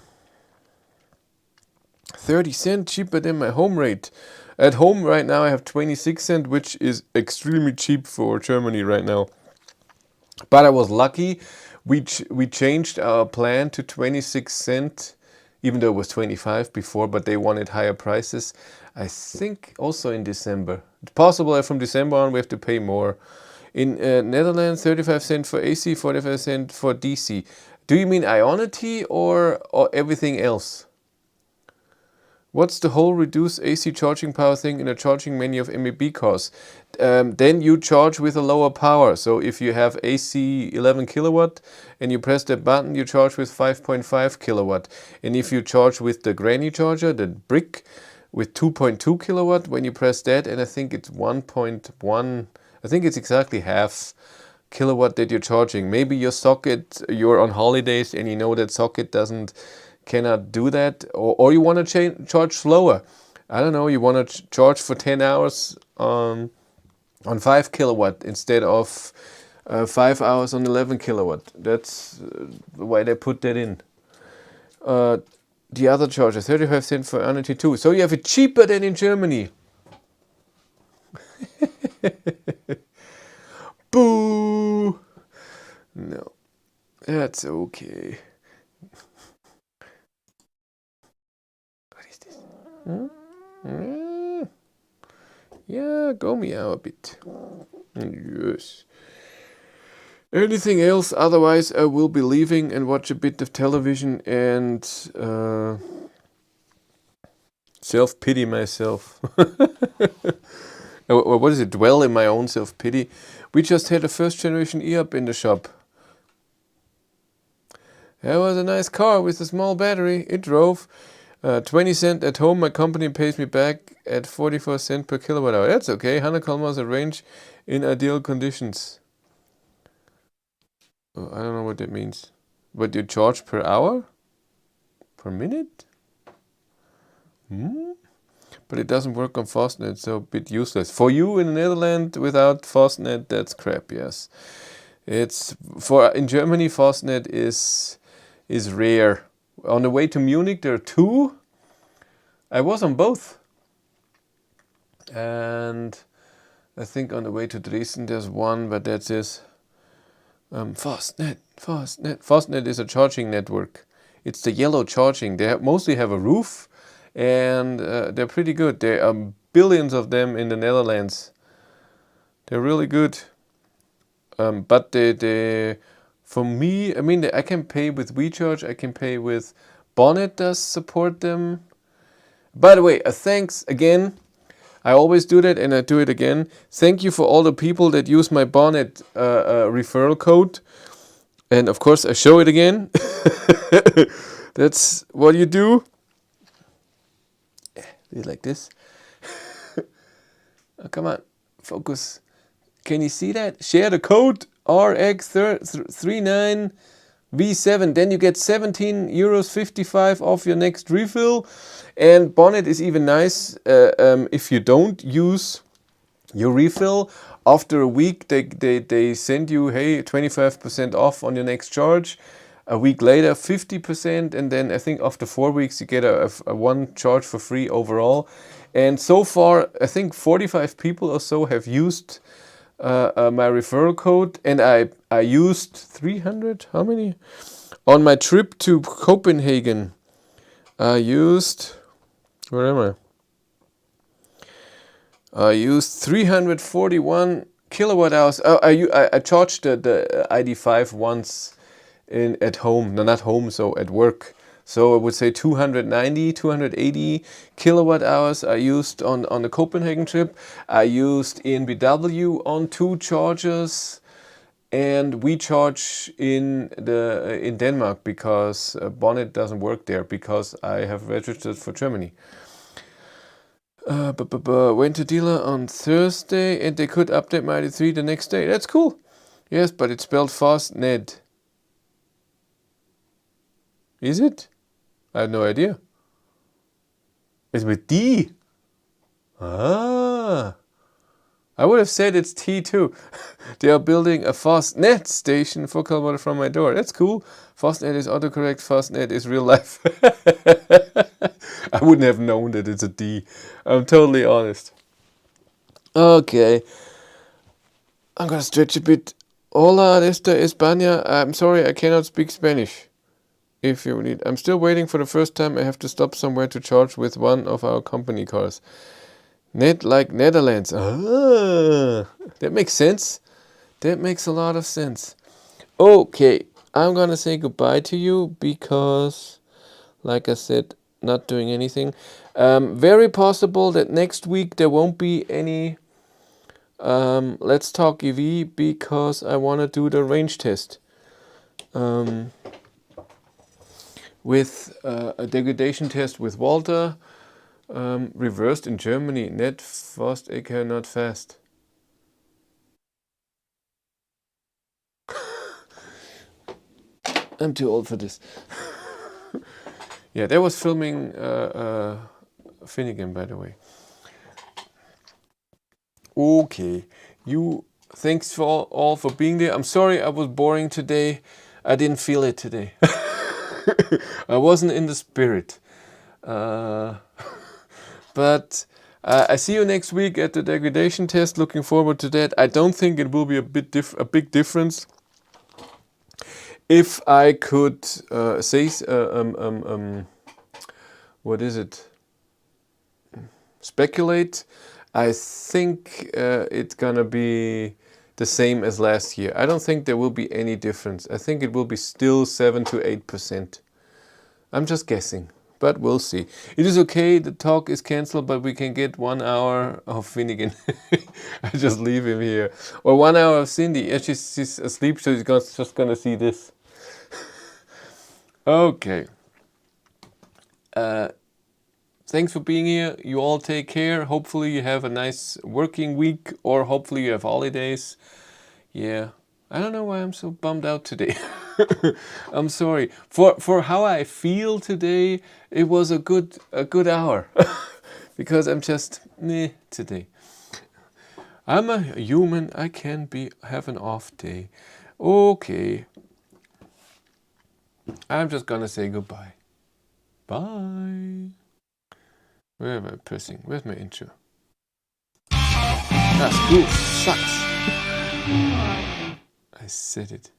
30 cents cheaper than my home rate. At home right now I have 26 cents, which is extremely cheap for Germany right now. But I was lucky. We changed our plan to 26 cents, even though it was 25 before, but they wanted higher prices. I think also in December. It's possible that from December on we have to pay more. In Netherlands, 35 cents for AC, 45 cents for DC. Do you mean Ionity or everything else? What's the whole reduced AC charging power thing in a charging menu of MEB cars? Then you charge with a lower power. So if you have AC 11 kilowatt and you press that button, you charge with 5.5 kilowatt. And if you charge with the granny charger, the brick, with 2.2 kilowatt, when you press that, and I think it's 1.1, I think it's exactly half kilowatt that you're charging. Maybe your socket, you're on holidays and you know that socket cannot do that, or you want to charge slower. I don't know, you want to charge for 10 hours on 5 kilowatt instead of 5 hours on 11 kilowatt. That's why they put that in. The other charger, 35 cents for Ionity 2. So you have it cheaper than in Germany. Boo! No, that's okay. What is this? Yeah, go meow a bit. Yes. Anything else? Otherwise, I will be leaving and watch a bit of television and self-pity myself. Or what is it? Dwell in my own self-pity. We just had a first generation e-up in the shop. That was a nice car with a small battery. It drove 20 cents at home. My company pays me back at 44 cents per kilowatt hour. That's okay. 100 kilometers of range in ideal conditions. Oh, I don't know what that means. But you charge per hour? Per minute? But it doesn't work on Fastnet, so a bit useless. For you in the Netherlands without Fastnet, that's crap, yes. It's in Germany, Fastnet is rare. On the way to Munich, there are 2. I was on both. And I think on the way to Dresden, there's 1, but that's it. Fastnet. Fastnet is a charging network. It's the yellow charging. They mostly have a roof, and they're pretty good. There are billions of them in the Netherlands. They're really good. But they for me, I mean, I can pay with WeCharge. I can pay with Bonnet does support them. By the way, thanks again. I always do that, and I do it again. Thank you for all the people that use my Bonnet referral code. And of course, I show it again. That's what you do. Do it like this. Oh, come on, focus. Can you see that? Share the code RX39V7. Then you get 17 euros 55 off your next refill. And Bonnet is even nice if you don't use your refill. After a week, they send you, hey, 25% off on your next charge. A week later, 50%. And then I think after 4 weeks, you get a 1 charge for free overall. And so far, I think 45 people or so have used my referral code. And I used 300, how many? On my trip to Copenhagen, I used... Where am I? I used 341 kilowatt hours. I charged the ID5 once at home. No, not home, so at work. So I would say 280 kilowatt hours I used on the Copenhagen trip. I used EnBW on 2 chargers. And we charge in Denmark because Bonnet doesn't work there because I have registered for Germany. Went to dealer on Thursday and they could update my ID3 the next day. That's cool. Yes, but it's spelled Fastnet. Is it? I have no idea. It's with D. Ah. I would have said it's T2. They are building a Fastnet station 4 kilometers from my door. That's cool. Fastnet is autocorrect. Fastnet is real life. I wouldn't have known that it's a D. I'm totally honest. Okay. I'm gonna stretch a bit. Hola, desde España. I'm sorry, I cannot speak Spanish. If you need. I'm still waiting for the first time I have to stop somewhere to charge with one of our company cars. Net like Netherlands. Ah, that makes sense. That makes a lot of sense. Okay, I'm gonna say goodbye to you because, like I said, not doing anything. Very possible that next week there won't be any Let's Talk EV because I want to do the range test with a degradation test with Walter, reversed in Germany. Net fast, aka not fast. I'm too old for this. Yeah, that was filming Finnegan, by the way. Okay, thanks for all for being there. I'm sorry I was boring today. I didn't feel it today. I wasn't in the spirit. But I see you next week at the degradation test. Looking forward to that. I don't think it will be a big difference. If I could say, what is it? Speculate. I think it's gonna be the same as last year. I don't think there will be any difference. I think it will be still 7 to 8%. I'm just guessing, but we'll see. It is okay, the talk is cancelled, but we can get 1 hour of Finnegan. I just leave him here. Or 1 hour of Cindy. Yeah, she's asleep, so she's just gonna see this. Okay. Thanks for being here. You all take care. Hopefully you have a nice working week, or hopefully you have holidays. Yeah. I don't know why I'm so bummed out today. I'm sorry. For how I feel today, it was a good hour. Because I'm just meh today. I'm a human. I can have an off day. Okay. I'm just gonna say goodbye. Bye. Where am I pressing? Where's my intro? Ah, school sucks. I said it.